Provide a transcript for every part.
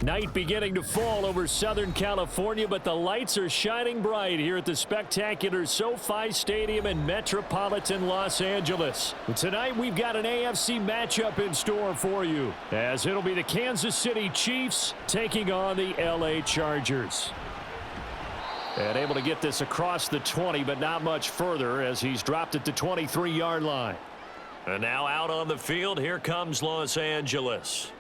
Night beginning to fall over Southern California, but the lights are shining bright here at the spectacular SoFi Stadium in metropolitan Los Angeles. And tonight we've got an AFC matchup in store for you, as it'll be the Kansas City Chiefs taking on the LA Chargers. And able to get this across the 20, but not much further as he's dropped it to 23-yard line. And now out on the field, here comes Los Angeles.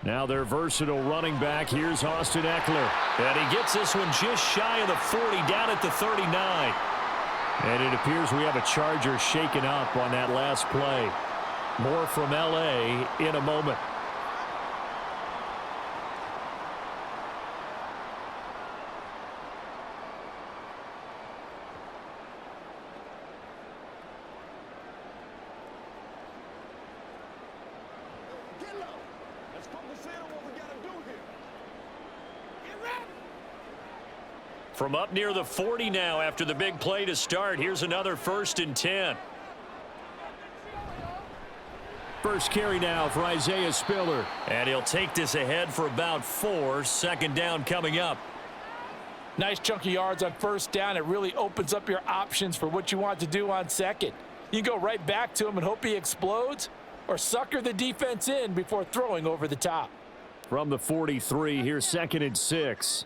Now their versatile running back. Here's Austin Eckler. And he gets this one just shy of the 40, down at the 39. And it appears we have a Charger shaken up on that last play. More from LA in a moment. From up near the 40 now after the big play to start. Here's another 1st and 10. First carry now for Isaiah Spiller. And he'll take this ahead for about 4. Second down coming up. Nice chunky yards on first down. It really opens up your options for what you want to do on second. You go right back to him and hope he explodes, or sucker the defense in before throwing over the top. From the 43, here's 2nd and 6.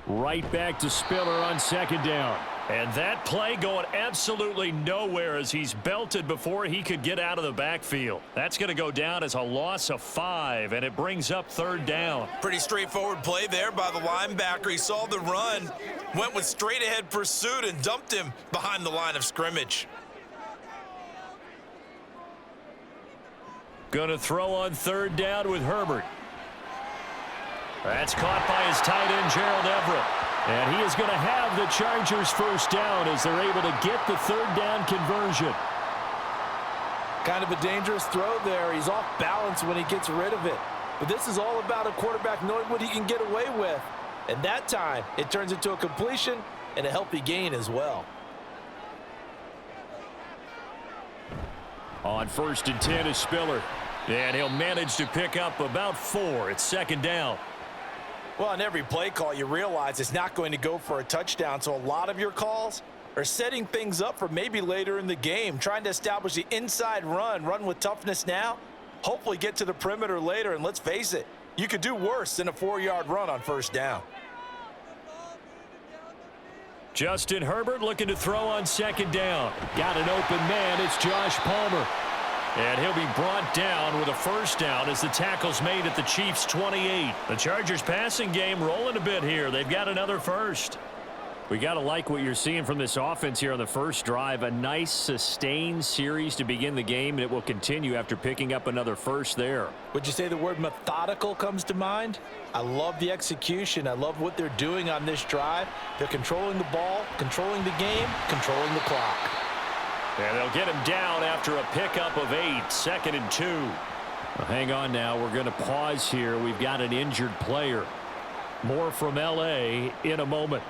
Right back to Spiller on 2nd down. And that play going absolutely nowhere as he's belted before he could get out of the backfield. That's going to go down as a loss of 5, and it brings up 3rd down. Pretty straightforward play there by the linebacker. He saw the run, went with straight-ahead pursuit, and dumped him behind the line of scrimmage. Going to throw on 3rd down with Herbert. That's caught by his tight end, Gerald Everett. And he is going to have the Chargers first down as they're able to get the 3rd down conversion. Kind of a dangerous throw there. He's off balance when he gets rid of it. But this is all about a quarterback knowing what he can get away with. And that time, it turns into a completion and a healthy gain as well. On 1st and 10 is Spiller. And he'll manage to pick up about 4. It's 2nd down. Well, on every play call, you realize it's not going to go for a touchdown. So a lot of your calls are setting things up for maybe later in the game, trying to establish the inside run with toughness now, hopefully get to the perimeter later. And let's face it, you could do worse than a 4-yard run on first down. Justin Herbert looking to throw on 2nd down. Got an open man. It's Josh Palmer. And he'll be brought down with a first down as the tackle's made at the Chiefs' 28. The Chargers passing game rolling a bit here. They've got another first. We got to like what you're seeing from this offense here on the first drive. A nice sustained series to begin the game, and it will continue after picking up another first there. Would you say the word methodical comes to mind? I love the execution. I love what they're doing on this drive. They're controlling the ball, controlling the game, controlling the clock. And they'll get him down after a pickup of 8. 2nd and 2. Well, hang on now. We're going to pause here. We've got an injured player. More from LA in a moment.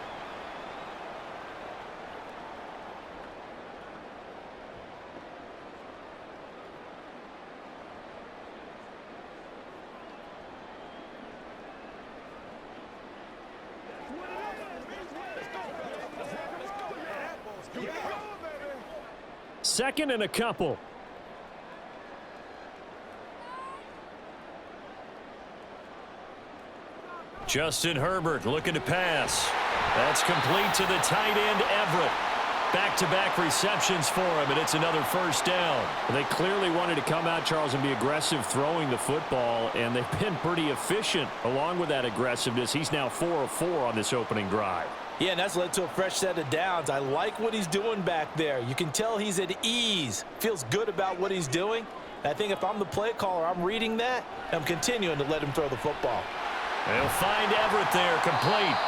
Second and a couple. Justin Herbert looking to pass. That's complete to the tight end, Everett. Back-to-back receptions for him, and it's another first down. They clearly wanted to come out, Charles, and be aggressive throwing the football, and they've been pretty efficient along with that aggressiveness. He's now 4 of 4 on this opening drive. Yeah, and that's led to a fresh set of downs. I like what he's doing back there. You can tell he's at ease, feels good about what he's doing. I think if I'm the play caller, I'm reading that, and I'm continuing to let him throw the football. They'll find Everett there, complete.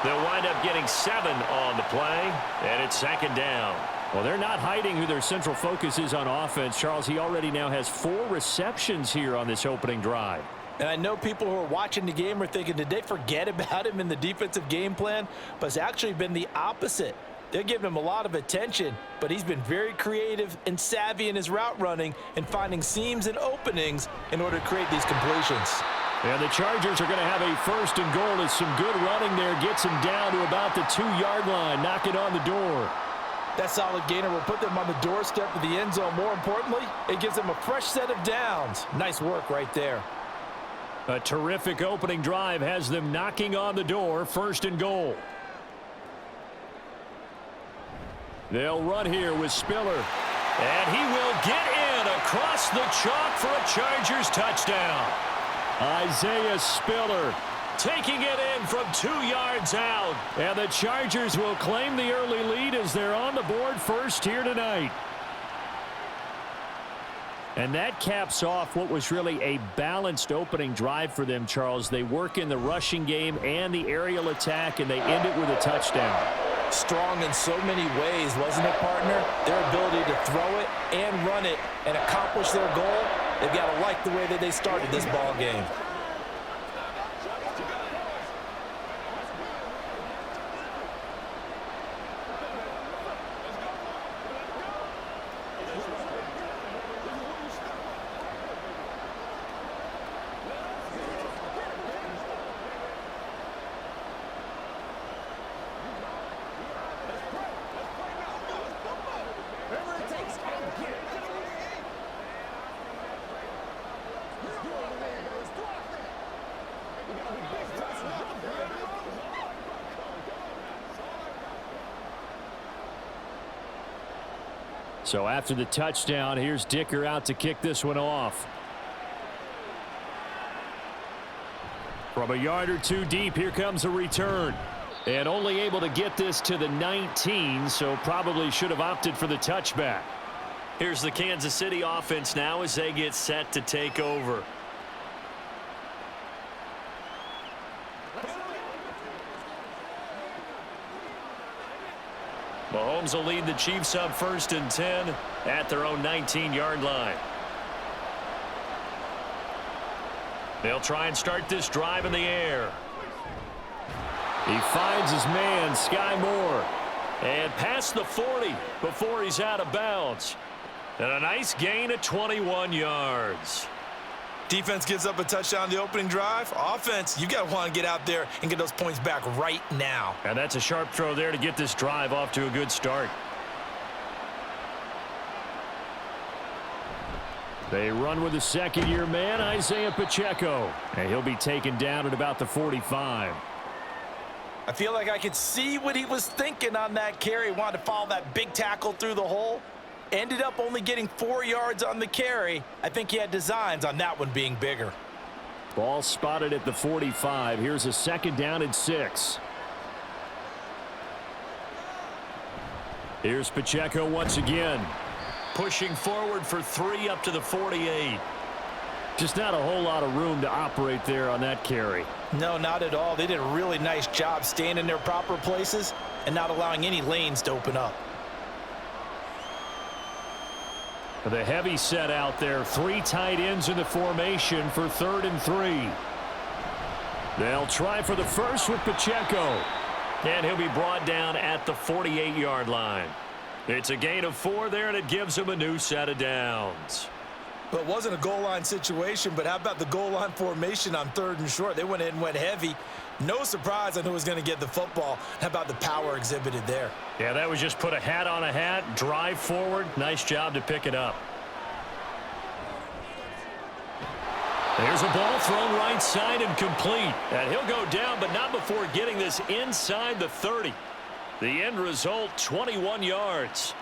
They'll wind up getting 7 on the play, and it's 2nd down. Well, they're not hiding who their central focus is on offense. Charles, he already now has 4 receptions here on this opening drive. And I know people who are watching the game are thinking, did they forget about him in the defensive game plan? But it's actually been the opposite. They're giving him a lot of attention, but he's been very creative and savvy in his route running and finding seams and openings in order to create these completions. And the Chargers are going to have a 1st and goal as some good running there gets him down to about the 2-yard line, knocking on the door. That solid gainer will put them on the doorstep of the end zone. More importantly, it gives them a fresh set of downs. Nice work right there. A terrific opening drive has them knocking on the door, 1st and goal. They'll run here with Spiller. And he will get in across the chalk for a Chargers touchdown. Isaiah Spiller taking it in from 2 yards out. And the Chargers will claim the early lead as they're on the board first here tonight. And that caps off what was really a balanced opening drive for them, Charles. They work in the rushing game and the aerial attack, and they end it with a touchdown. Strong in so many ways, wasn't it, partner? Their ability to throw it and run it and accomplish their goal, they've got to like the way that they started this ball game. So after the touchdown, here's Dicker out to kick this one off. From a yard or 2 deep, here comes a return. And only able to get this to the 19, so probably should have opted for the touchback. Here's the Kansas City offense now as they get set to take over. Mahomes will lead the Chiefs up 1st and 10 at their own 19-yard line. They'll try and start this drive in the air. He finds his man, Sky Moore, and past the 40 before he's out of bounds. And a nice gain of 21 yards. Defense gives up a touchdown the opening drive. Offense, you got to want to get out there and get those points back right now. And that's a sharp throw there to get this drive off to a good start. They run with the 2nd-year man, Isaiah Pacheco. And he'll be taken down at about the 45. I feel like I could see what he was thinking on that carry. Wanted to follow that big tackle through the hole. Ended up only getting 4 yards on the carry. I think he had designs on that one being bigger. Ball spotted at the 45. Here's a 2nd down and 6. Here's Pacheco once again. Pushing forward for 3 up to the 48. Just not a whole lot of room to operate there on that carry. No, not at all. They did a really nice job staying in their proper places and not allowing any lanes to open up. The heavy set out there. 3 tight ends in the formation for 3rd and 3. They'll try for the first with Pacheco. And he'll be brought down at the 48-yard line. It's a gain of 4 there, and it gives him a new set of downs. But it wasn't a goal line situation, but how about the goal line formation on 3rd and short? They went in and went heavy. No surprise on who was going to get the football. How about the power exhibited there? Yeah, that was just put a hat on a hat, drive forward. Nice job to pick it up. There's a ball thrown right side and complete. And he'll go down, but not before getting this inside the 30. The end result, 21 yards.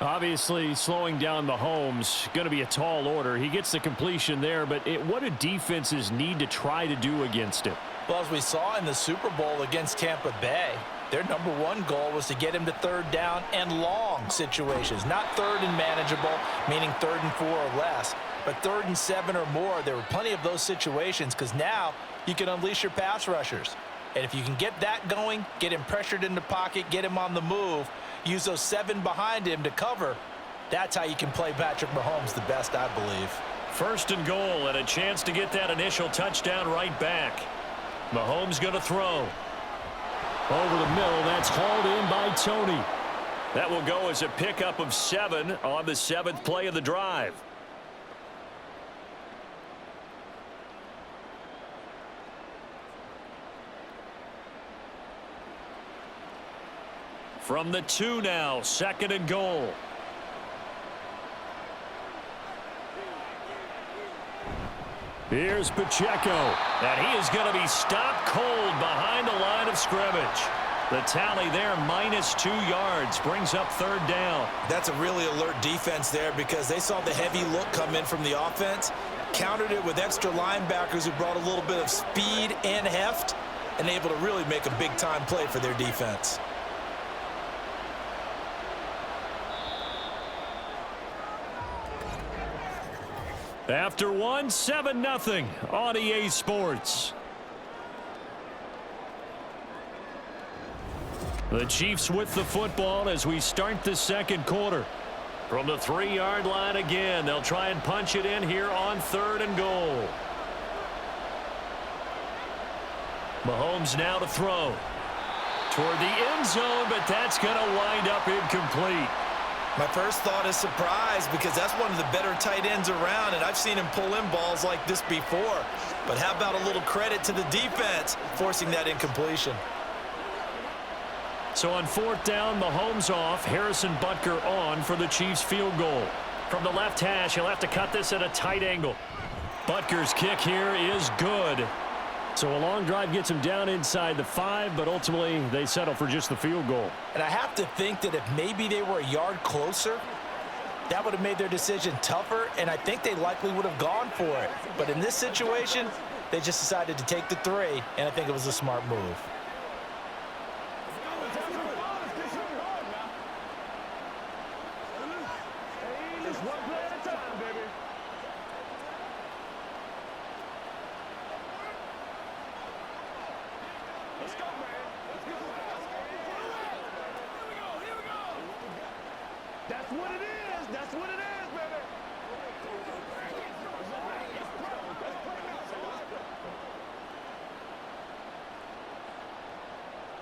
Obviously, slowing down Mahomes, going to be a tall order. He gets the completion there, but what do defenses need to try to do against it? Well, as we saw in the Super Bowl against Tampa Bay, their #1 goal was to get him to 3rd down and long situations. Not 3rd and manageable, meaning 3rd and 4 or less, but 3rd and 7 or more. There were plenty of those situations because now you can unleash your pass rushers. And if you can get that going, get him pressured in the pocket, get him on the move, use those 7 behind him to cover. That's how you can play Patrick Mahomes the best, I believe. First and goal, and a chance to get that initial touchdown right back. Mahomes going to throw. Over the middle, that's hauled in by Tony. That will go as a pickup of 7 on the 7th play of the drive. From the 2 now, 2nd and goal. Here's Pacheco, and he is going to be stopped cold behind the line of scrimmage. The tally there, -2 yards, brings up 3rd down. That's a really alert defense there because they saw the heavy look come in from the offense, countered it with extra linebackers who brought a little bit of speed and heft, and able to really make a big-time play for their defense. After one, 7-0 on EA Sports. The Chiefs with the football as we start the 2nd quarter. From the 3-yard line again, they'll try and punch it in here on 3rd and goal. Mahomes now to throw. Toward the end zone, but that's going to wind up incomplete. My first thought is surprise because that's one of the better tight ends around, and I've seen him pull in balls like this before. But how about a little credit to the defense forcing that incompletion? So on 4th down, Mahomes off, Harrison Butker on for the Chiefs field goal. From the left hash, he'll have to cut this at a tight angle. Butker's kick here is good. So a long drive gets him down inside the 5, but ultimately they settle for just the field goal. And I have to think that if maybe they were a yard closer, that would have made their decision tougher, and I think they likely would have gone for it. But in this situation, they just decided to take the 3, and I think it was a smart move. That's what it is. That's what it is, baby.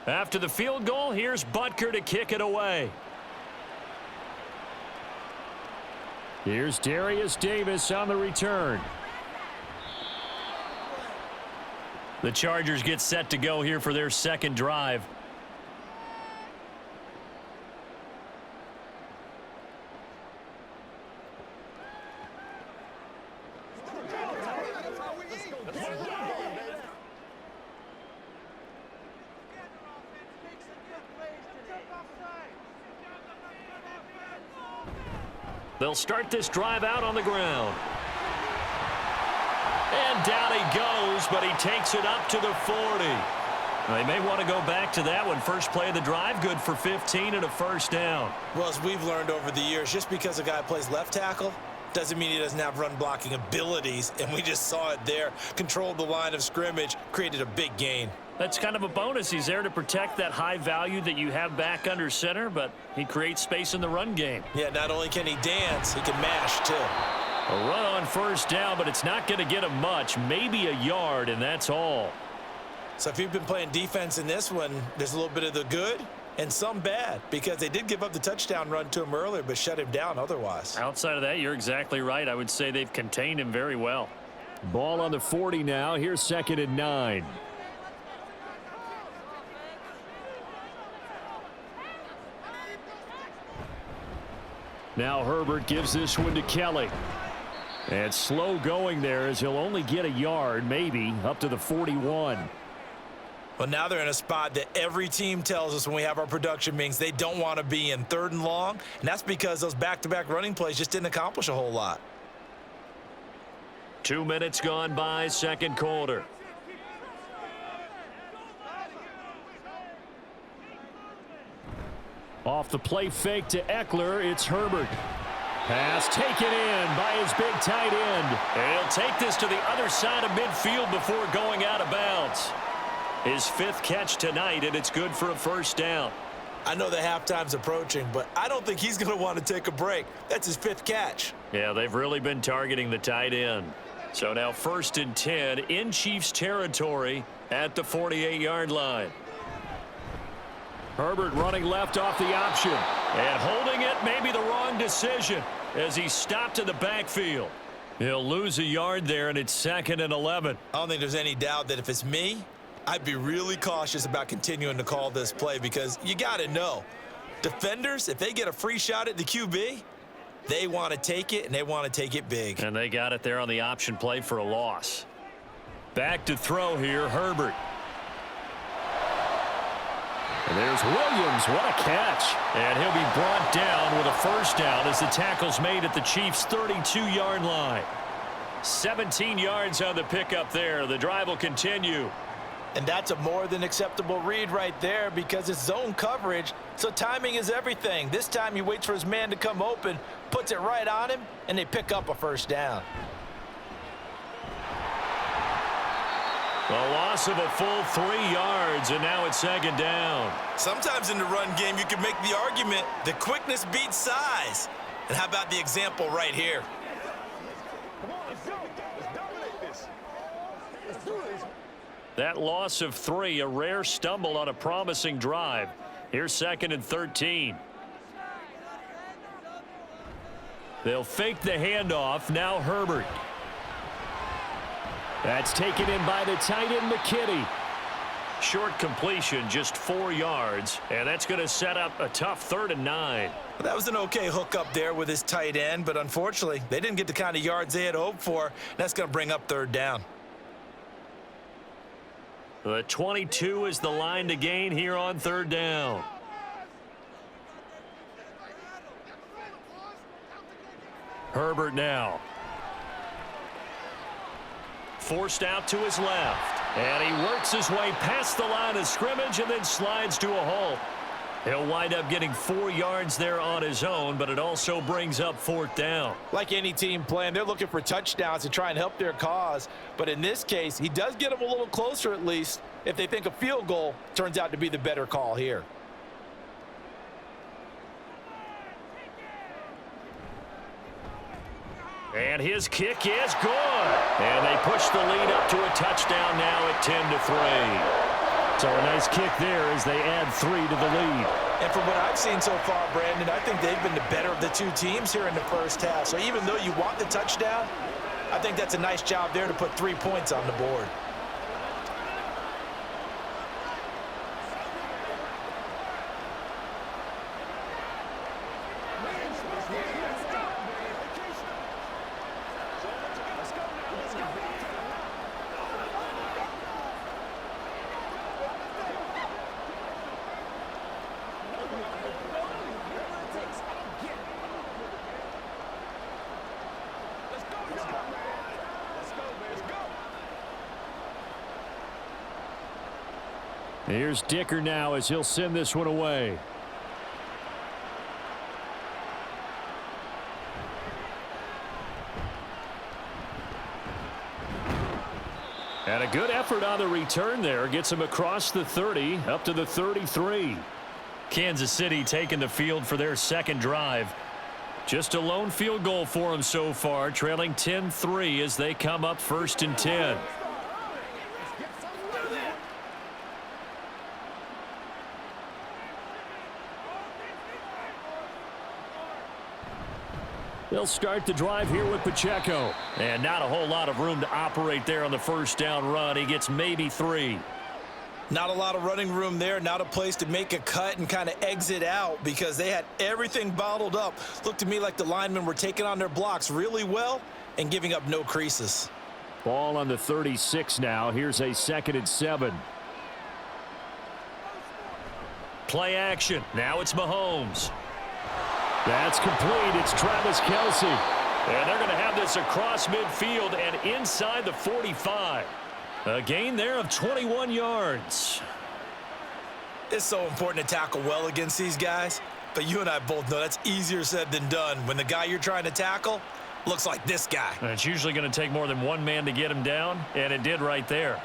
After the field goal, here's Butker to kick it away. Here's Darius Davis on the return. The Chargers get set to go here for their 2nd drive. They'll start this drive out on the ground. And down he goes, but he takes it up to the 40. They may want to go back to that one. First play of the drive, good for 15 and a 1st down. Well, as we've learned over the years, just because a guy plays left tackle doesn't mean he doesn't have run blocking abilities, and we just saw it there. Controlled the line of scrimmage, created a big gain. That's kind of a bonus. He's there to protect that high value that you have back under center, but he creates space in the run game. Yeah, not only can he dance, he can mash too. A run on 1st down, but it's not going to get him much, maybe a yard, and that's all. So if you've been playing defense in this one, there's a little bit of the good and some bad, because they did give up the touchdown run to him earlier, but shut him down otherwise. Outside of that, you're exactly right. I would say they've contained him very well. Ball on the 40 now. Here's 2nd and 9. Now Herbert gives this one to Kelly. And slow going there as he'll only get a yard, maybe, up to the 41. Well, now they're in a spot that every team tells us when we have our production meetings they don't want to be in, 3rd and long. And that's because those back-to-back running plays just didn't accomplish a whole lot. 2 minutes gone by, 2nd quarter. Off the play fake to Eckler, it's Herbert. Pass taken in by his big tight end. And he'll take this to the other side of midfield before going out of bounds. His 5th catch tonight, and it's good for a 1st down. I know the halftime's approaching, but I don't think he's going to want to take a break. That's his 5th catch. Yeah, they've really been targeting the tight end. So now 1st and 10 in Chiefs territory at the 48-yard line. Herbert running left off the option. And holding it may be the wrong decision as he stopped in the backfield. He'll lose a yard there, and it's 2nd and 11. I don't think there's any doubt that if it's me, I'd be really cautious about continuing to call this play because you got to know, defenders, if they get a free shot at the QB, they want to take it, and they want to take it big. And they got it there on the option play for a loss. Back to throw here, Herbert. And there's Williams. What a catch. And he'll be brought down with a 1st down as the tackle's made at the Chiefs' 32-yard line. 17 yards on the pickup there. The drive will continue. And that's a more than acceptable read right there because it's zone coverage, so timing is everything. This time he waits for his man to come open, puts it right on him, and they pick up a 1st down. A loss of a full 3 yards, and now it's 2nd down. Sometimes in the run game, you can make the argument that quickness beats size. And how about the example right here? Come on, let's go. Let's dominate this. Let's do this. That loss of 3, a rare stumble on a promising drive. Here's 2nd and 13. They'll fake the handoff. Now Herbert. That's taken in by the tight end, McKinney. Short completion, just 4 yards, and that's going to set up a tough 3rd and 9. That was an okay hook up there with his tight end, but unfortunately, they didn't get the kind of yards they had hoped for. That's going to bring up 3rd down. The 22 is the line to gain here on 3rd down. Herbert now. Forced out to his left. And he works his way past the line of scrimmage and then slides to a halt. He'll wind up getting 4 yards there on his own, but it also brings up 4th down. Like any team playing, they're looking for touchdowns to try and help their cause. But in this case, he does get them a little closer at least if they think a field goal turns out to be the better call here. And his kick is good. And they push the lead up to a touchdown now at 10-3. So a nice kick there as they add 3 to the lead. And from what I've seen so far, Brandon, I think they've been the better of the 2 teams here in the 1st half. So even though you want the touchdown, I think that's a nice job there to put 3 points on the board. Here's Dicker now as he'll send this one away. And a good effort on the return there. Gets him across the 30, up to the 33. Kansas City taking the field for their 2nd drive. Just a lone field goal for them so far, trailing 10-3 as they come up 1st and 10. They'll start the drive here with Pacheco. And not a whole lot of room to operate there on the 1st down run. He gets maybe 3. Not a lot of running room there, not a place to make a cut and kind of exit out because they had everything bottled up. Looked to me like the linemen were taking on their blocks really well and giving up no creases. Ball on the 36 now. Here's a 2nd and 7. Play action. Now it's Mahomes. That's complete. It's Travis Kelce. And they're going to have this across midfield and inside the 45. A gain there of 21 yards. It's so important to tackle well against these guys, but you and I both know that's easier said than done when the guy you're trying to tackle looks like this guy. And it's usually going to take more than one man to get him down, and it did right there.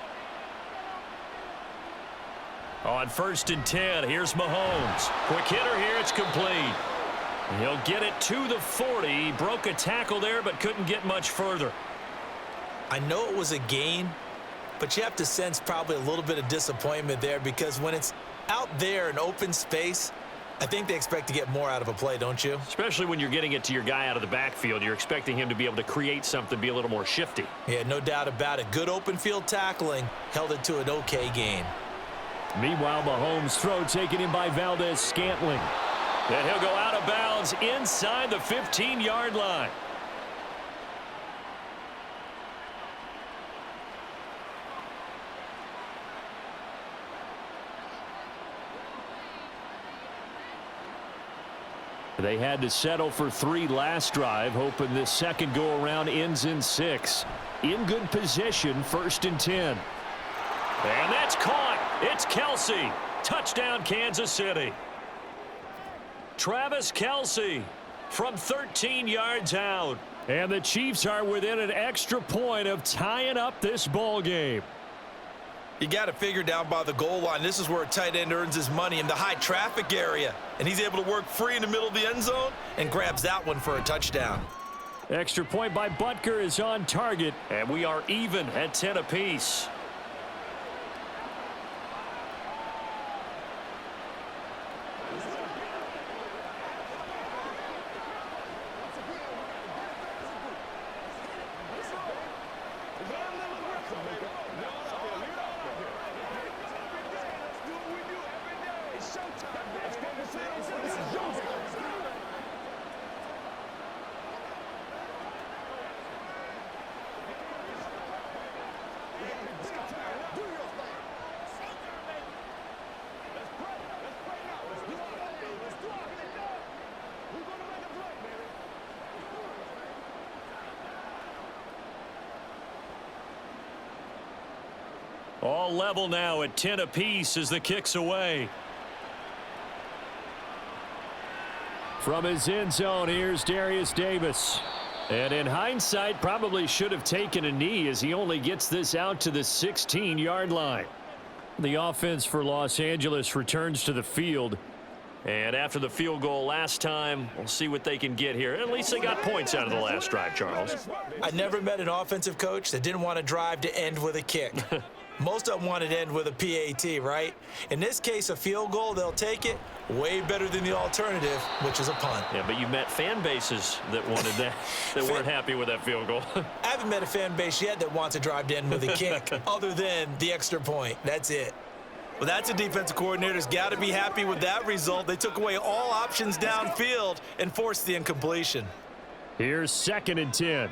On 1st and 10, here's Mahomes. Quick hitter here, it's complete. He'll get it to the 40. He broke a tackle there, but couldn't get much further. I know it was a gain, but you have to sense probably a little bit of disappointment there because when it's out there in open space, I think they expect to get more out of a play, don't you? Especially when you're getting it to your guy out of the backfield. You're expecting him to be able to create something, be a little more shifty. Yeah, no doubt about it. Good open field tackling held it to an okay gain. Meanwhile, Mahomes' throw taken in by Valdez-Scantling. And he'll go out of bounds inside the 15-yard line. They had to settle for 3 last drive, hoping this second go-around ends in 6. In good position, 1st and 10. And that's caught. It's Kelsey. Touchdown, Kansas City. Travis Kelsey from 13 yards out. And the Chiefs are within an extra point of tying up this ball game. You got to figure down by the goal line. This is where a tight end earns his money in the high traffic area. And he's able to work free in the middle of the end zone and grabs that one for a touchdown. Extra point by Butker is on target. And we are even at 10 apiece. All level now at 10 apiece as the kick's away. From his end zone, here's Darius Davis. And in hindsight, probably should have taken a knee as he only gets this out to the 16-yard line. The offense for Los Angeles returns to the field. And after the field goal last time, we'll see what they can get here. At least they got points out of the last drive, Charles. I never met an offensive coach that didn't want to drive to end with a kick. Most of them wanted to end with a PAT, right? In this case, a field goal, they'll take it. Way better than the alternative, which is a punt. Yeah, but you met fan bases that wanted that, that weren't happy with that field goal. I haven't met a fan base yet that wants to drive to end with a kick other than the extra point. That's it. Well, that's a defensive coordinator's got to be happy with that result. They took away all options downfield and forced the incompletion. Here's 2nd and 10.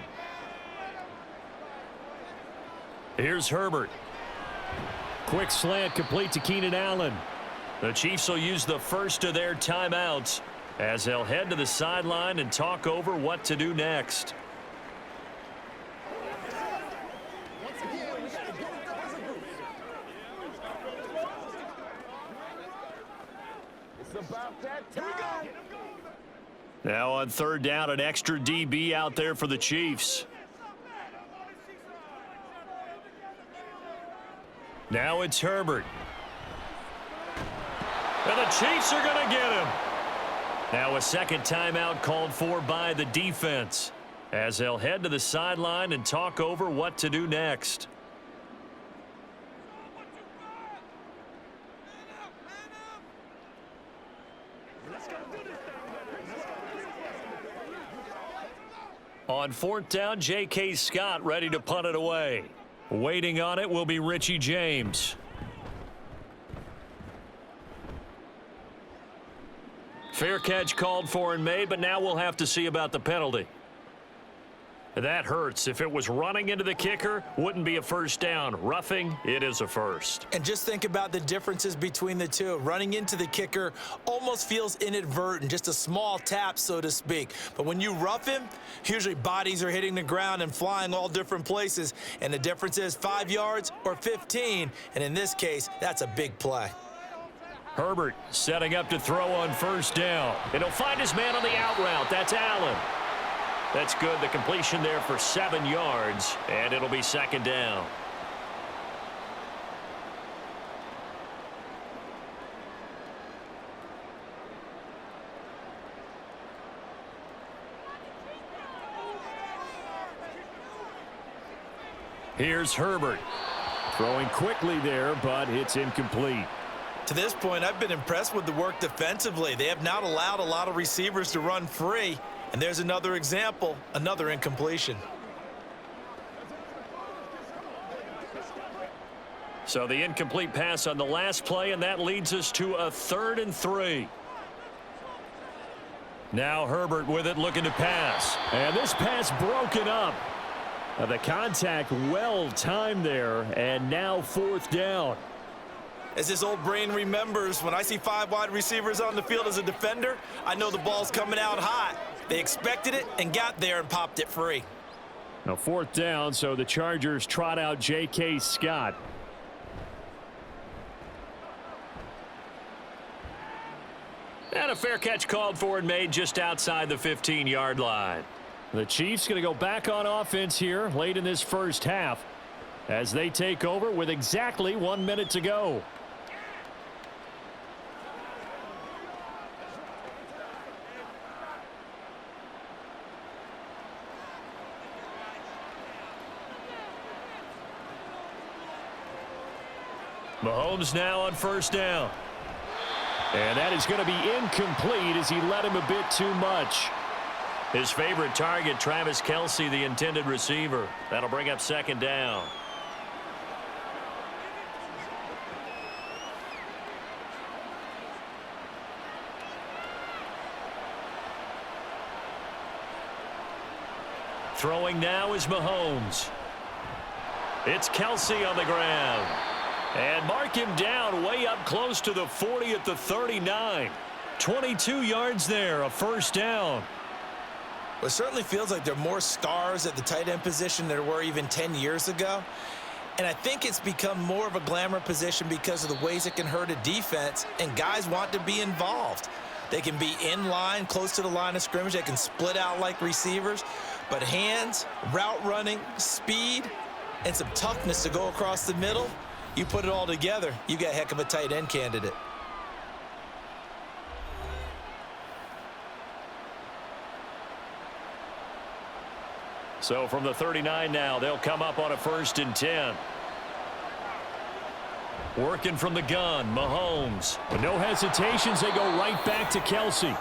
Here's Herbert. Quick slant complete to Keenan Allen. The Chiefs will use the first of their timeouts as they'll head to the sideline and talk over what to do next. It's about that time. Now on 3rd down, an extra DB out there for the Chiefs. Now it's Herbert. And the Chiefs are going to get him. Now a second timeout called for by the defense as they'll head to the sideline and talk over what to do next. On 4th down, J.K. Scott ready to punt it away. Waiting on it will be Richie James. Fair catch called for and made, but now we'll have to see about the penalty. That hurts. If it was running into the kicker, wouldn't be a first down. Roughing, it is a first. And just think about the differences between the two. Running into the kicker almost feels inadvertent, just a small tap, so to speak. But when you rough him, usually bodies are hitting the ground and flying all different places. And the difference is 5 yards or 15. And in this case, that's a big play. Herbert setting up to throw on 1st down. And he'll find his man on the out route. That's Allen. That's good. The completion there for 7 yards, and it'll be 2nd down. Here's Herbert. Throwing quickly there, but it's incomplete. To this point, I've been impressed with the work defensively. They have not allowed a lot of receivers to run free. And there's another example, another incompletion. So the incomplete pass on the last play, and that leads us to a 3rd and 3. Now Herbert with it, looking to pass. And this pass broken up. The contact well timed there, and now 4th down. As his old brain remembers, when I see 5 wide receivers on the field as a defender, I know the ball's coming out hot. They expected it and got there and popped it free. Now 4th down, so the Chargers trot out J.K. Scott. And a fair catch called for and made just outside the 15-yard line. The Chiefs going to go back on offense here late in this first half as they take over with exactly 1 minute to go. Mahomes now on 1st down. And that is going to be incomplete as he led him a bit too much. His favorite target, Travis Kelce, the intended receiver. That'll bring up 2nd down. Throwing now is Mahomes. It's Kelce on the ground. And mark him down way up close to the 40 at the 39. 22 yards there, a 1st down. Well, it certainly feels like there are more stars at the tight end position than there were even 10 years ago. And I think it's become more of a glamour position because of the ways it can hurt a defense, and guys want to be involved. They can be in line, close to the line of scrimmage. They can split out like receivers. But hands, route running, speed, and some toughness to go across the middle, you put it all together, you got a heck of a tight end candidate. So from the 39 now, they'll come up on a 1st and 10. Working from the gun, Mahomes. With no hesitations, they go right back to Kelce.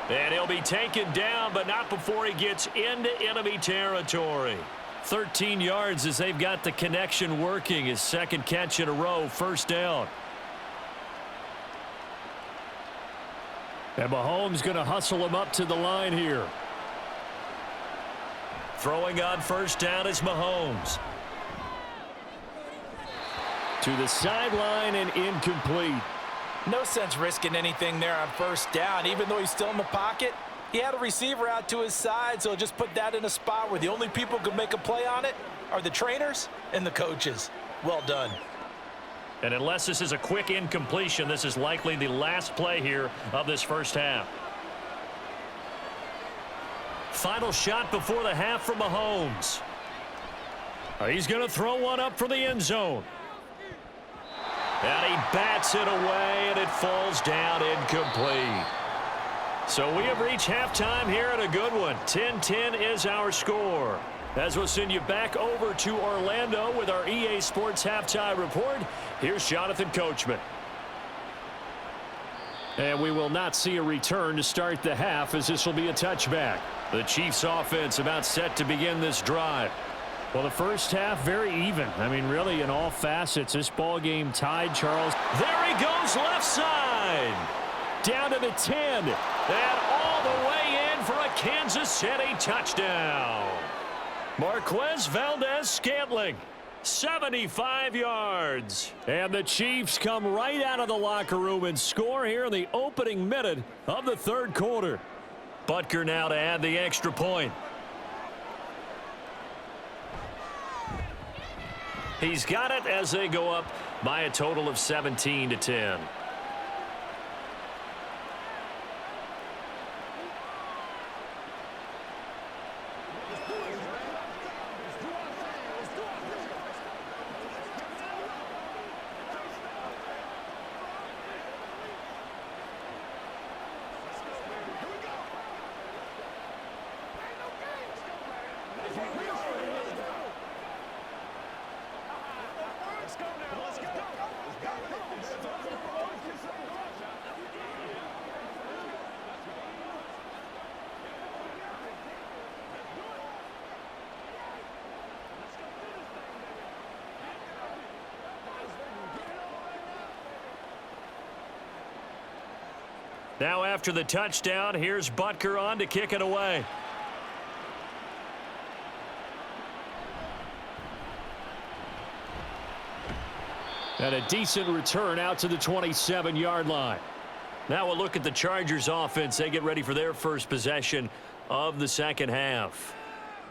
And he'll be taken down, but not before he gets into enemy territory. 13 yards as they've got the connection working. His 2nd catch in a row, 1st down. And Mahomes going to hustle him up to the line here. Throwing on 1st down is Mahomes. To the sideline and incomplete. No sense risking anything there on 1st down, even though he's still in the pocket. He had a receiver out to his side, so just put that in a spot where the only people who can make a play on it are the trainers and the coaches. Well done. And unless this is a quick incompletion, this is likely the last play here of this first half. Final shot before the half from Mahomes. He's going to throw one up for the end zone. And he bats it away, and it falls down incomplete. So we have reached halftime here at a good one. 10-10 is our score. As we'll send you back over to Orlando with our EA Sports Halftime Report, here's Jonathan Coachman. And we will not see a return to start the half, as this will be a touchback. The Chiefs offense about set to begin this drive. Well, the first half very even. I mean, really in all facets, this ball game tied, Charles. There he goes, left side. Down to the 10. And all the way in for a Kansas City touchdown. Marquez Valdez-Scantling, 75 yards. And the Chiefs come right out of the locker room and score here in the opening minute of the third quarter. Butker now to add the extra point. He's got it as they go up by a total of 17-10. Now after the touchdown, here's Butker on to kick it away. And a decent return out to the 27-yard line. Now we'll look at the Chargers offense. They get ready for their first possession of the second half.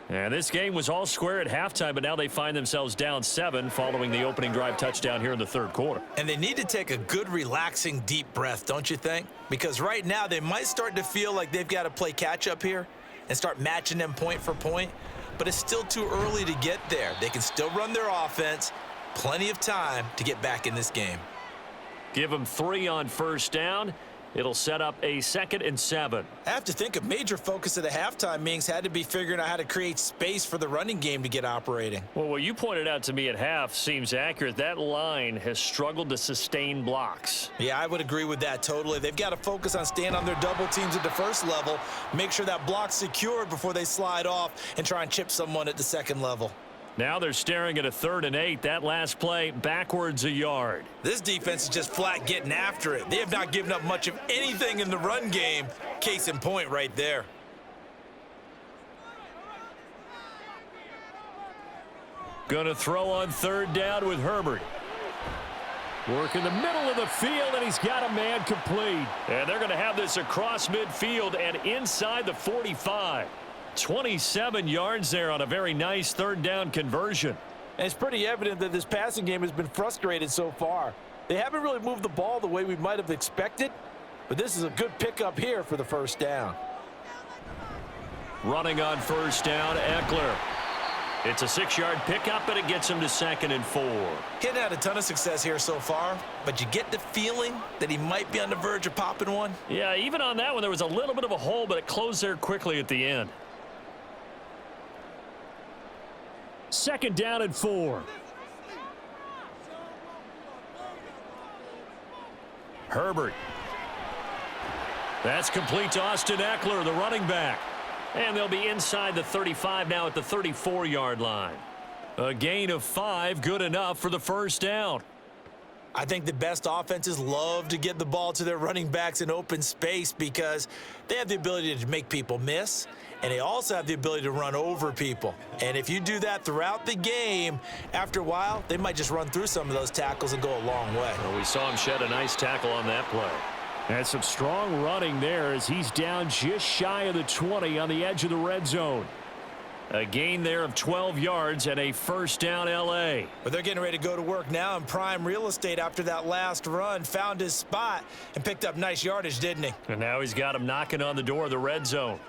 And this game was all square at halftime, but now they find themselves down 7 following the opening drive touchdown here in the third quarter. And they need to take a good, relaxing, deep breath, don't you think? Because right now they might start to feel like they've got to play catch-up here and start matching them point for point. But it's still too early to get there. They can still run their offense. Plenty of time to get back in this game. Give them 3 on first down. It'll set up a 2nd and 7. I have to think a major focus of the halftime meetings had to be figuring out how to create space for the running game to get operating. Well, what you pointed out to me at half seems accurate. That line has struggled to sustain blocks. Yeah, I would agree with that totally. They've got to focus on staying on their double teams at the first level, make sure that block's secured before they slide off and try and chip someone at the second level. Now they're staring at a 3rd and 8. That last play backwards a yard. This defense is just flat getting after it. They have not given up much of anything in the run game. Case in point right there. Gonna throw on 3rd down with Herbert. Work in the middle of the field, and he's got a man complete. And they're going to have this across midfield and inside the 45. 27 yards there on a very nice 3rd down conversion. And it's pretty evident that this passing game has been frustrated so far. They haven't really moved the ball the way we might have expected, but this is a good pickup here for the first down. Running on first down, Eckler. It's a 6-yard pickup, and it gets him to 2nd and 4. He hadn't had a ton of success here so far, but you get the feeling that he might be on the verge of popping one. Yeah, even on that one, there was a little bit of a hole, but it closed there quickly at the end. 2nd down and 4. Herbert. That's complete to Austin Eckler, the running back. And they'll be inside the 35 now at the 34-yard line. A gain of 5, good enough for the first down. I think the best offenses love to get the ball to their running backs in open space because they have the ability to make people miss, and they also have the ability to run over people. And if you do that throughout the game, after a while, they might just run through some of those tackles and go a long way. Well, we saw him shed a nice tackle on that play. And some strong running there as he's down just shy of the 20 on the edge of the red zone. A gain there of 12 yards and a first down L.A. But they're getting ready to go to work now in prime real estate after that last run. Found his spot and picked up nice yardage, didn't he? And now he's got him knocking on the door of the red zone.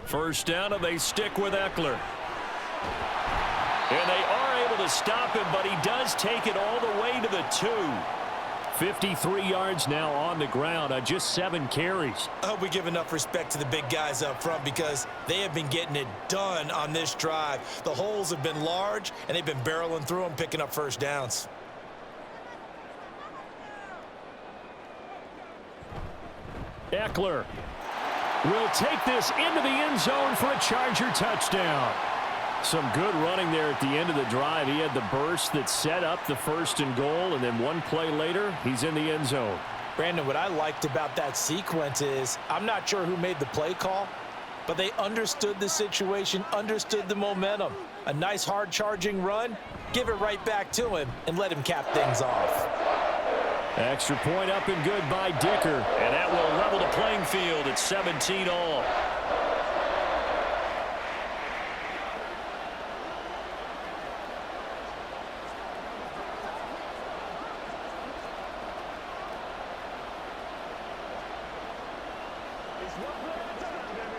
First down, and they stick with Eckler. And they are able to stop him, but he does take it all the way to the 2. 53 yards now on the ground on just 7 carries. I hope we give enough respect to the big guys up front because they have been getting it done on this drive. The holes have been large, and they've been barreling through them, picking up first downs. Eckler will take this into the end zone for a Charger touchdown. Some good running there at the end of the drive. He had the burst that set up the 1st and goal, and then one play later, he's in the end zone. Brandon, what I liked about that sequence is I'm not sure who made the play call, but they understood the situation, understood the momentum. A nice hard-charging run, give it right back to him, and let him cap things off. Extra point up and good by Dicker, and that will level the playing field at 17 all. It's one play at a time, baby.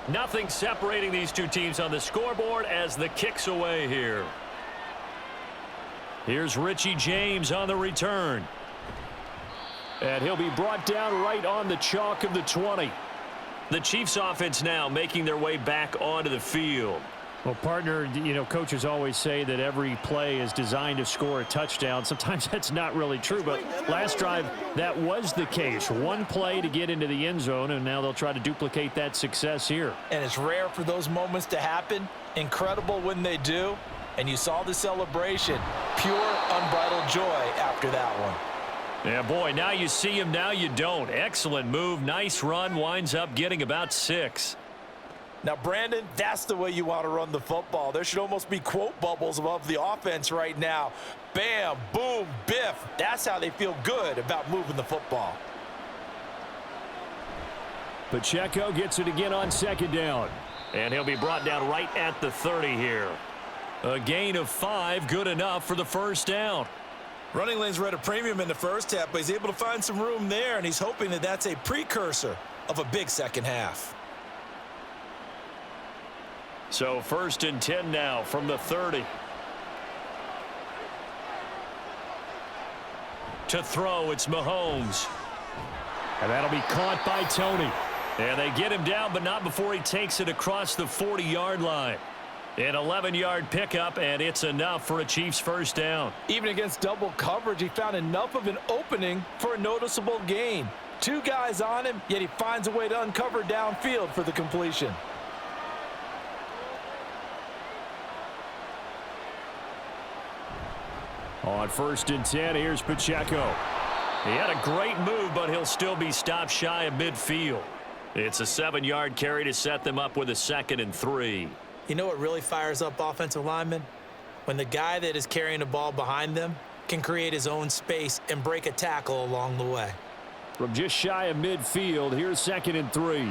Nothing separating these two teams on the scoreboard as the kick's away here. Here's Richie James on the return. And he'll be brought down right on the chalk of the 20. The Chiefs offense now making their way back onto the field. Well, partner, coaches always say that every play is designed to score a touchdown. Sometimes that's not really true, but last drive, that was the case. One play to get into the end zone, and now they'll try to duplicate that success here. And it's rare for those moments to happen. Incredible when they do. And you saw the celebration. Pure, unbridled joy after that one. Yeah, boy, now you see him, now you don't. Excellent move, nice run, winds up getting about 6. Now, Brandon, that's the way you want to run the football. There should almost be quote bubbles above the offense right now. Bam, boom, biff. That's how they feel good about moving the football. Pacheco gets it again on second down. And he'll be brought down right at the 30 here. A gain of 5, good enough for the first down. Running lanes were at a premium in the first half, but he's able to find some room there, and he's hoping that that's a precursor of a big second half. So 1st and 10 now from the 30. To throw, it's Mahomes. And that'll be caught by Tony. And they get him down, but not before he takes it across the 40-yard line. An 11-yard pickup, and it's enough for a Chiefs first down. Even against double coverage, he found enough of an opening for a noticeable gain. 2 guys on him, yet he finds a way to uncover downfield for the completion. On 1st and 10, here's Pacheco. He had a great move, but he'll still be stopped shy of midfield. It's a 7-yard carry to set them up with a 2nd and 3. You know what really fires up offensive linemen? When the guy that is carrying the ball behind them can create his own space and break a tackle along the way. From just shy of midfield, here's 2nd and 3.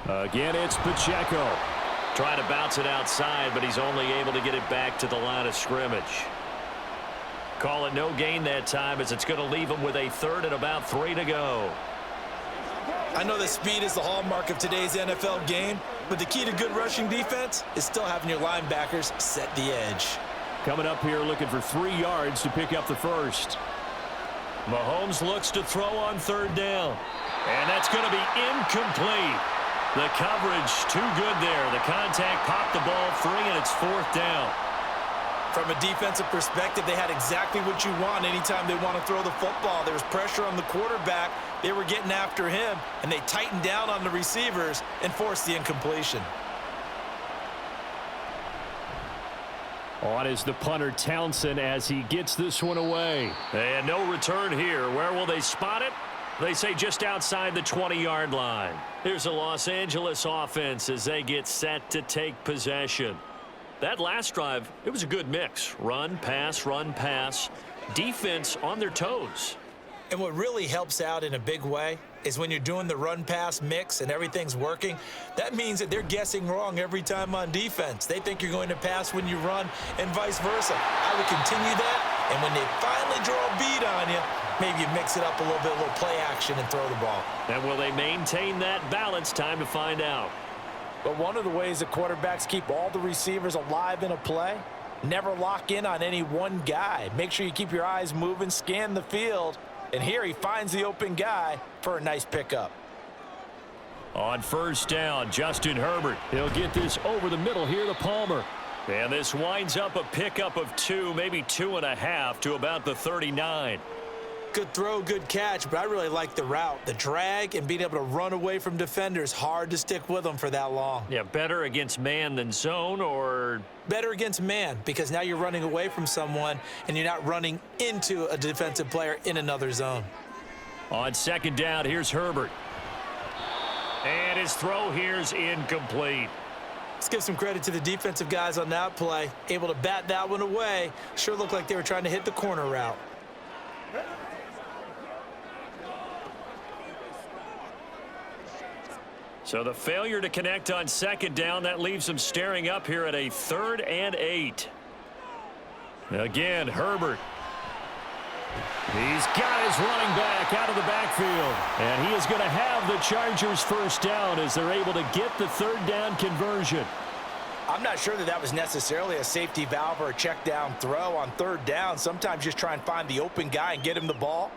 Again, it's Pacheco. Trying to bounce it outside, but he's only able to get it back to the line of scrimmage. Call it no gain that time, as it's going to leave him with a 3rd and about 3 to go. I know that speed is the hallmark of today's NFL game, but the key to good rushing defense is still having your linebackers set the edge. Coming up here looking for 3 yards to pick up the first. Mahomes looks to throw on 3rd down. And that's going to be incomplete. The coverage too good there. The contact popped the ball free, and it's 4th down. From a defensive perspective, they had exactly what you want anytime they want to throw the football. There was pressure on the quarterback. They were getting after him, and they tightened down on the receivers and forced the incompletion. On is the punter Townsend as he gets this one away. And no return here. Where will they spot it? They say just outside the 20-yard line. Here's a Los Angeles offense as they get set to take possession. That last drive, it was a good mix. Run, pass, defense on their toes. And what really helps out in a big way is when you're doing the run-pass mix and everything's working, that means that they're guessing wrong every time on defense. They think you're going to pass when you run and vice versa. I would continue that, and when they finally draw a bead on you, maybe you mix it up a little bit, a little play action and throw the ball. And will they maintain that balance? Time to find out. But one of the ways that quarterbacks keep all the receivers alive in a play, never lock in on any one guy. Make sure you keep your eyes moving, scan the field, and here he finds the open guy for a nice pickup. On 1st down, Justin Herbert. He'll get this over the middle here to Palmer. And this winds up a pickup of 2, maybe 2.5 to about the 39. Good throw, good catch, but I really like the route. The drag and being able to run away from defenders, hard to stick with them for that long. Yeah, better against man than zone, or? Better against man, because now you're running away from someone and you're not running into a defensive player in another zone. On 2nd down, here's Herbert. And his throw here's incomplete. Let's give some credit to the defensive guys on that play. Able to bat that one away. Sure looked like they were trying to hit the corner route. So the failure to connect on 2nd down, that leaves them staring up here at a 3rd and 8. Again, Herbert. He's got his running back out of the backfield. And he is going to have the Chargers first down as they're able to get the 3rd down conversion. I'm not sure that was necessarily a safety valve or a check down throw on third down. Sometimes just try and find the open guy and get him the ball.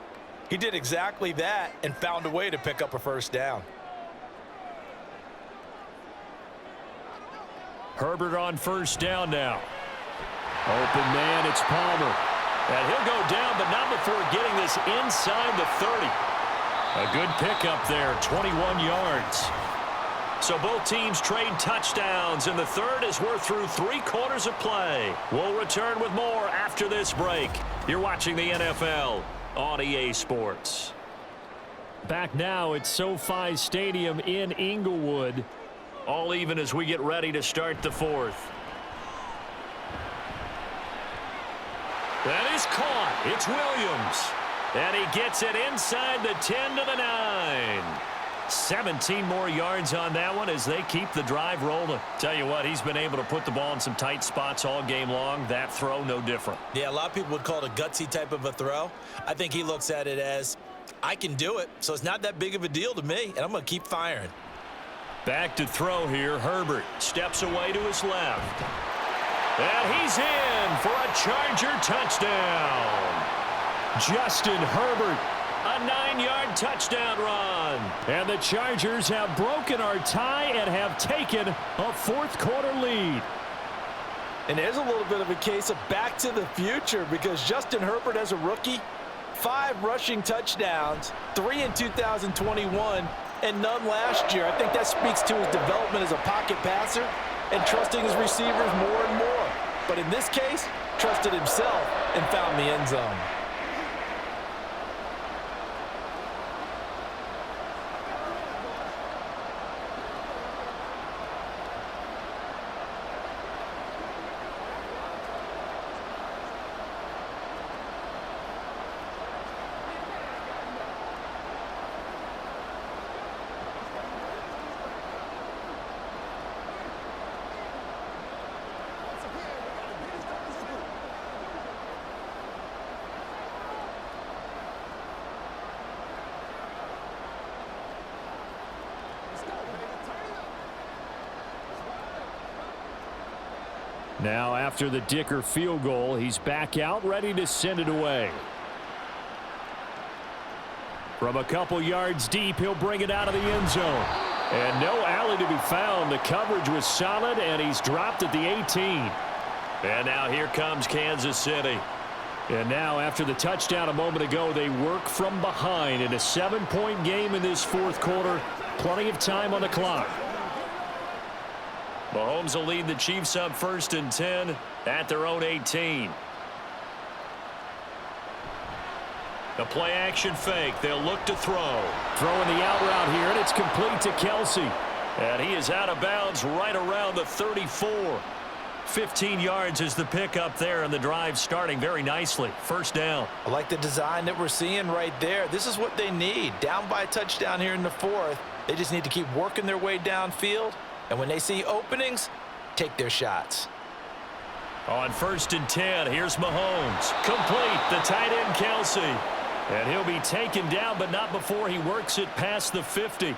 He did exactly that and found a way to pick up a first down. Herbert on first down now. Open man, it's Palmer. And he'll go down, but not before getting this inside the 30. A good pickup there, 21 yards. So both teams trade touchdowns, and the third as we're through 3 quarters of play. We'll return with more after this break. You're watching the NFL on EA Sports. Back now at SoFi Stadium in Inglewood. All even as we get ready to start the fourth. That is caught. It's Williams. And he gets it inside the 10 to the 9. 17 more yards on that one as they keep the drive rolling. Tell you what, he's been able to put the ball in some tight spots all game long. That throw, no different. Yeah, a lot of people would call it a gutsy type of a throw. I think he looks at it as, I can do it, so it's not that big of a deal to me, and I'm going to keep firing. Back to throw here. Herbert steps away to his left. And he's in for a Charger touchdown. Justin Herbert. A 9-yard touchdown run. And the Chargers have broken our tie and have taken a fourth-quarter lead. And there's a little bit of a case of back to the future because Justin Herbert as a rookie, 5 rushing touchdowns, 3 in 2021, and none last year. I think that speaks to his development as a pocket passer and trusting his receivers more and more. But in this case, trusted himself and found the end zone. Now after the Dicker field goal, he's back out ready to send it away. From a couple yards deep, he'll bring it out of the end zone. And no alley to be found. The coverage was solid, and he's dropped at the 18. And now here comes Kansas City. And now after the touchdown a moment ago, they work from behind in a 7-point game in this fourth quarter. Plenty of time on the clock. Mahomes will lead the Chiefs up 1st and 10 at their own 18. The play action fake. They'll look to throw. Throwing the out route here, and it's complete to Kelsey. And he is out of bounds right around the 34. 15 yards is the pickup there, and the drive starting very nicely. First down. I like the design that we're seeing right there. This is what they need. Down by a touchdown here in the fourth. They just need to keep working their way downfield. And when they see openings, take their shots. On 1st and 10, here's Mahomes. Complete, the tight end Kelsey. And he'll be taken down, but not before he works it past the 50.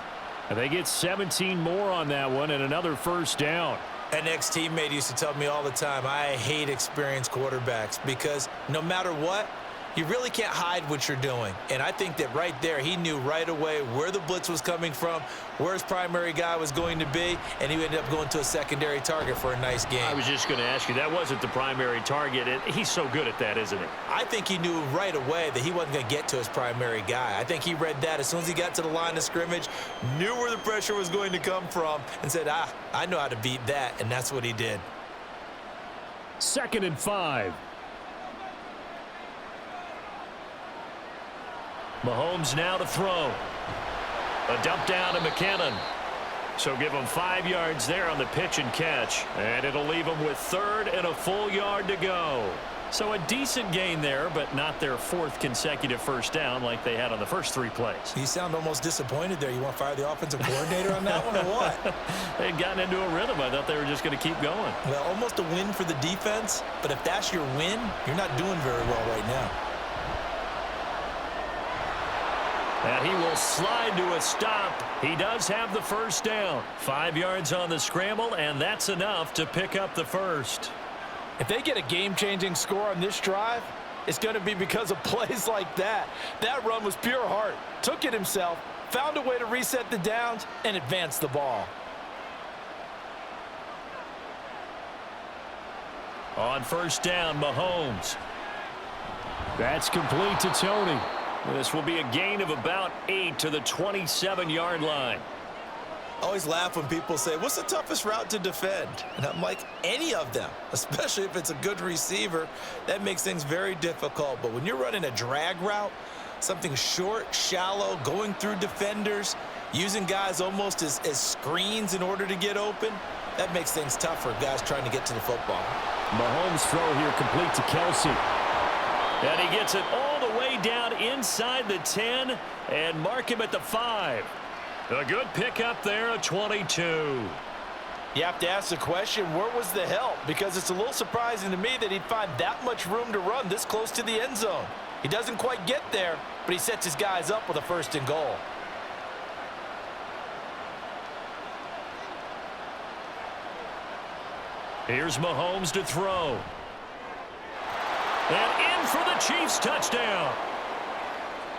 And they get 17 more on that one and another first down. An ex-teammate used to tell me all the time, I hate experienced quarterbacks because no matter what, you really can't hide what you're doing. And I think that right there, he knew right away where the blitz was coming from, where his primary guy was going to be, and he ended up going to a secondary target for a nice game. I was just going to ask you, that wasn't the primary target. He's so good at that, isn't he? I think he knew right away that he wasn't going to get to his primary guy. I think he read that as soon as he got to the line of scrimmage, knew where the pressure was going to come from, and said, I know how to beat that, and that's what he did. 2nd and 5. Mahomes now to throw. A dump down to McKinnon. So give him 5 yards there on the pitch and catch. And it'll leave him with 3rd and a full yard to go. So a decent gain there, but not their 4th consecutive first down like they had on the first 3 plays. You sound almost disappointed there. You want to fire the offensive coordinator on that one or what? They'd gotten into a rhythm. I thought they were just going to keep going. Well, almost a win for the defense, but if that's your win, you're not doing very well right now. And he will slide to a stop. He does have the first down. 5 yards on the scramble, and that's enough to pick up the first. If they get a game-changing score on this drive, it's going to be because of plays like that. That run was pure heart. Took it himself, found a way to reset the downs, and advance the ball. On first down, Mahomes. That's complete to Tony. This will be a gain of about 8 to the 27-yard line. I always laugh when people say, what's the toughest route to defend? And I'm like, any of them, especially if it's a good receiver. That makes things very difficult. But when you're running a drag route, something short, shallow, going through defenders, using guys almost as screens in order to get open, that makes things tough for guys trying to get to the football. Mahomes' throw here complete to Kelsey. And he gets it all the way down inside the 10 and mark him at the 5. A good pickup there, a 22. You have to ask the question, where was the help? Because it's a little surprising to me that he'd find that much room to run this close to the end zone. He doesn't quite get there, but he sets his guys up with a 1st and goal. Here's Mahomes to throw. And in for the Chiefs touchdown.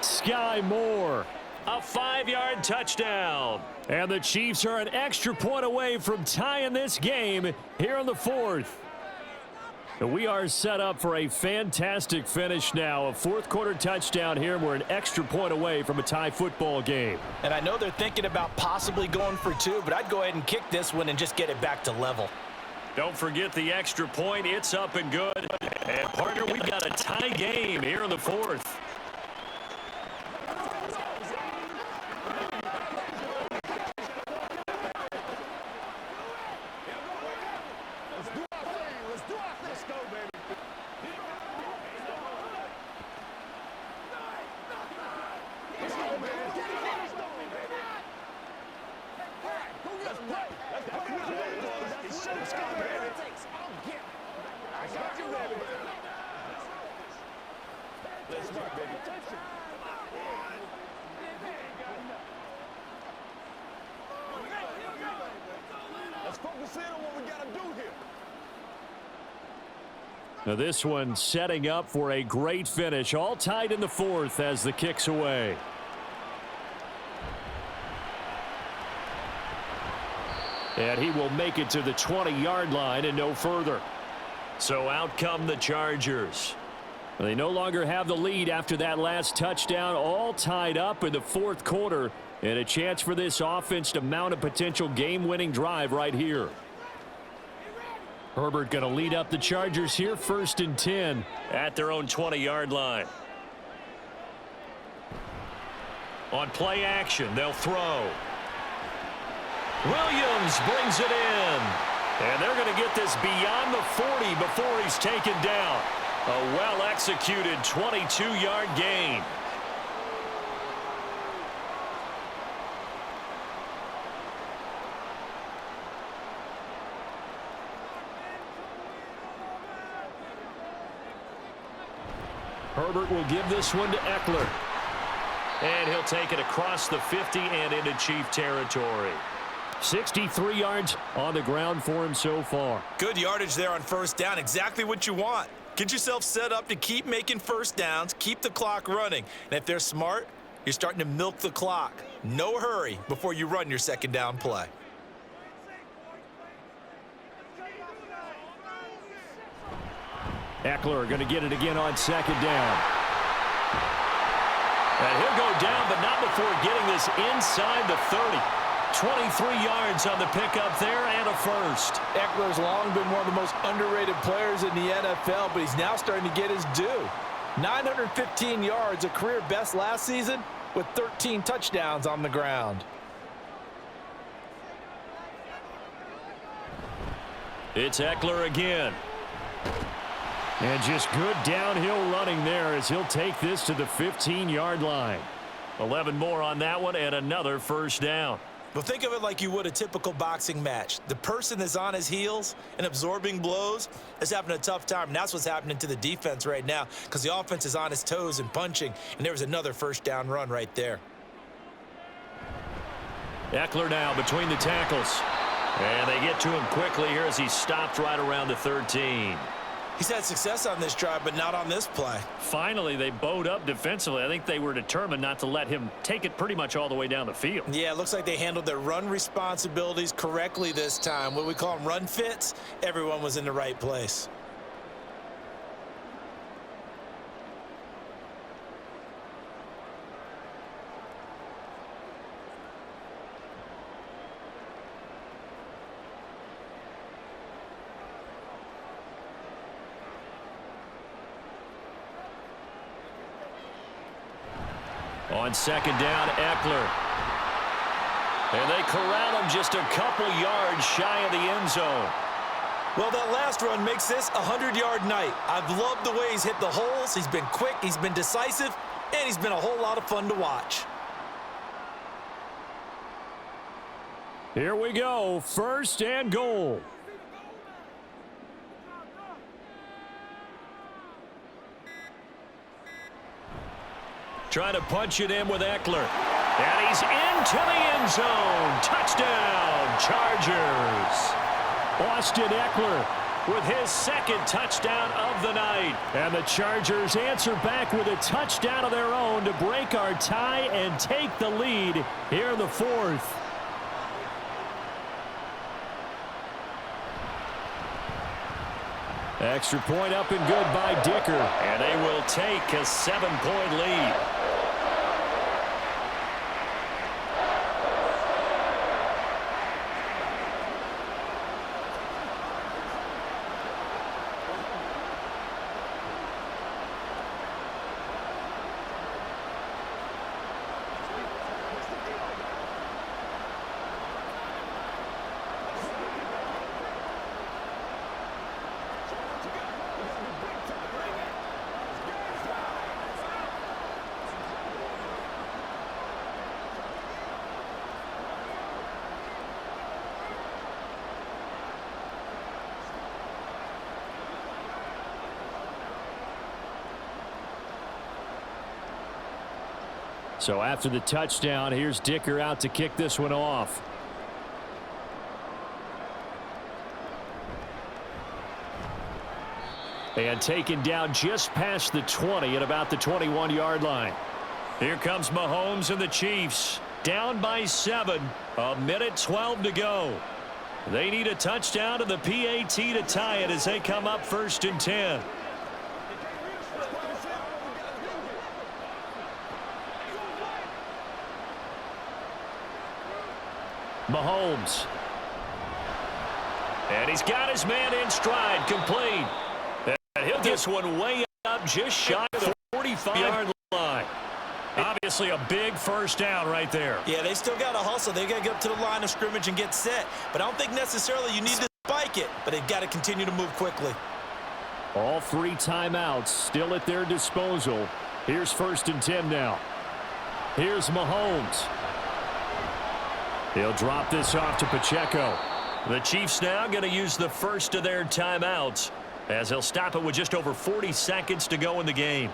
Sky Moore. A 5-yard touchdown. And the Chiefs are an extra point away from tying this game here in the 4th. We are set up for a fantastic finish now. A 4th-quarter touchdown here. We're an extra point away from a tie football game. And I know they're thinking about possibly going for 2, but I'd go ahead and kick this one and just get it back to level. Don't forget the extra point. It's up and good. And, partner, we've got a tie game here in the 4th. Now this one setting up for a great finish. All tied in the 4th as the kick's away. And he will make it to the 20-yard line and no further. So out come the Chargers. They no longer have the lead after that last touchdown. All tied up in the 4th quarter. And a chance for this offense to mount a potential game-winning drive right here. Herbert going to lead up the Chargers here, 1st and 10 at their own 20-yard line. On play action, they'll throw. Williams brings it in. And they're going to get this beyond the 40 before he's taken down. A well-executed 22-yard gain. Herbert will give this one to Eckler. And he'll take it across the 50 and into Chief territory. 63 yards on the ground for him so far. Good yardage there on 1st down. Exactly what you want. Get yourself set up to keep making 1st downs, keep the clock running. And if they're smart, you're starting to milk the clock. No hurry before you run your 2nd down play. Eckler going to get it again on 2nd down. And he'll go down, but not before getting this inside the 30. 23 yards on the pickup there and a 1st. Eckler's long been one of the most underrated players in the NFL, but he's now starting to get his due. 915 yards, a career best last season, with 13 touchdowns on the ground. It's Eckler again. And just good downhill running there as he'll take this to the 15-yard line. 11 more on that one and another 1st down. But think of it like you would a typical boxing match. The person that's on his heels and absorbing blows is having a tough time. And that's what's happening to the defense right now because the offense is on its toes and punching. And there was another 1st down run right there. Eckler now between the tackles. And they get to him quickly here as he stopped right around the 13. He's had success on this drive, but not on this play. Finally, they bowed up defensively. I think they were determined not to let him take it pretty much all the way down the field. Yeah, it looks like they handled their run responsibilities correctly this time. What we call them run fits, everyone was in the right place. On second down, Eckler. And they corral him just a couple yards shy of the end zone. Well, that last run makes this a 100-yard night. I've loved the way he's hit the holes. He's been quick, he's been decisive, and he's been a whole lot of fun to watch. Here we go, first and goal. Trying to punch it in with Eckler. And he's into the end zone. Touchdown, Chargers. Austin Eckler with his second touchdown of the night. And the Chargers answer back with a touchdown of their own to break our tie and take the lead here in the fourth. Extra point up and good by Dicker. And they will take a 7-point lead. So after the touchdown, here's Dicker out to kick this one off. And taken down just past the 20 at about the 21-yard line. Here comes Mahomes and the Chiefs. Down by 7. A minute 12 to go. They need a touchdown to the PAT to tie it as they come up first and 10. Mahomes. And he's got his man in stride, complete. And he'll get this one way up just shy of the 45-yard line. Obviously a big first down right there. Yeah, they still got to hustle. They got to get up to the line of scrimmage and get set. But I don't think necessarily you need to spike it, but they've got to continue to move quickly. All 3 timeouts still at their disposal. Here's first and 10 now. Here's Mahomes. He'll drop this off to Pacheco. The Chiefs now going to use the first of their timeouts as they'll stop it with just over 40 seconds to go in the game.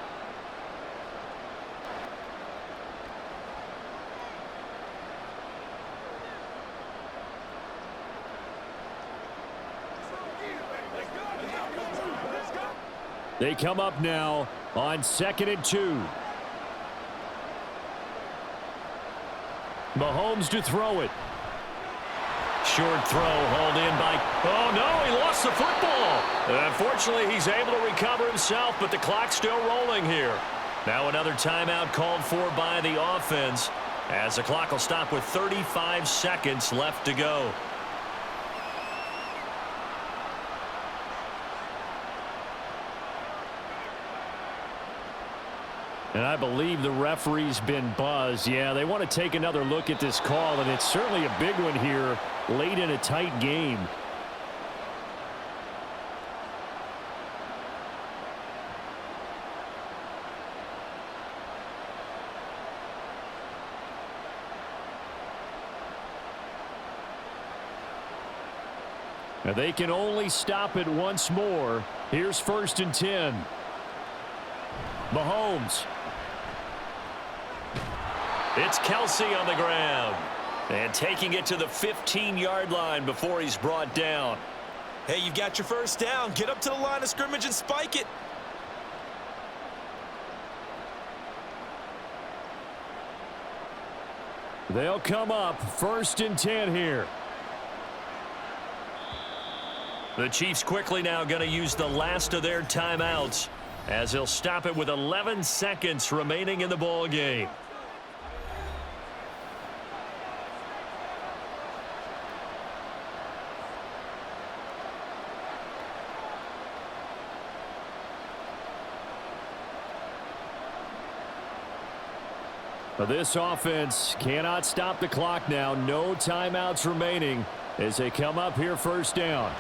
They come up now on 2nd and 2. Mahomes to throw it. Short throw hauled in by... Oh, no, he lost the football. Unfortunately, he's able to recover himself, but the clock's still rolling here. Now another timeout called for by the offense as the clock will stop with 35 seconds left to go. And I believe the referee's been buzzed. Yeah, they want to take another look at this call, and it's certainly a big one here late in a tight game. Now they can only stop it once more. Here's first and 10. Mahomes. It's Kelsey on the ground. And taking it to the 15-yard line before he's brought down. Hey, you've got your first down. Get up to the line of scrimmage and spike it. They'll come up 1st and 10 here. The Chiefs quickly now going to use the last of their timeouts as they'll stop it with 11 seconds remaining in the ball game. But this offense cannot stop the clock now. No timeouts remaining as they come up here 1st down.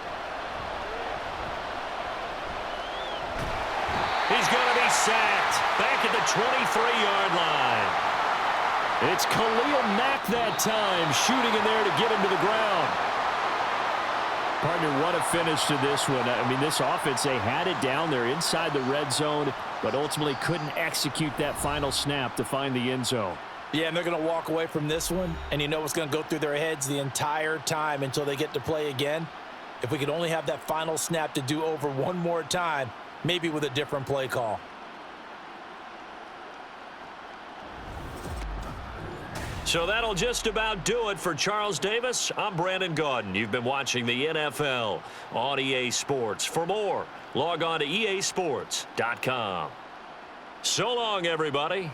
He's going to be sacked back at the 23-yard line. It's Khalil Mack that time, shooting in there to get him to the ground. Partner, what a finish to this one. I mean, this offense, they had it down there inside the red zone, but ultimately couldn't execute that final snap to find the end zone. Yeah, and they're going to walk away from this one, and you know what's going to go through their heads the entire time until they get to play again. If we could only have that final snap to do over one more time, maybe with a different play call. So that'll just about do it for Charles Davis. I'm Brandon Gaudin. You've been watching the NFL on EA Sports. For more, log on to easports.com. So long, everybody.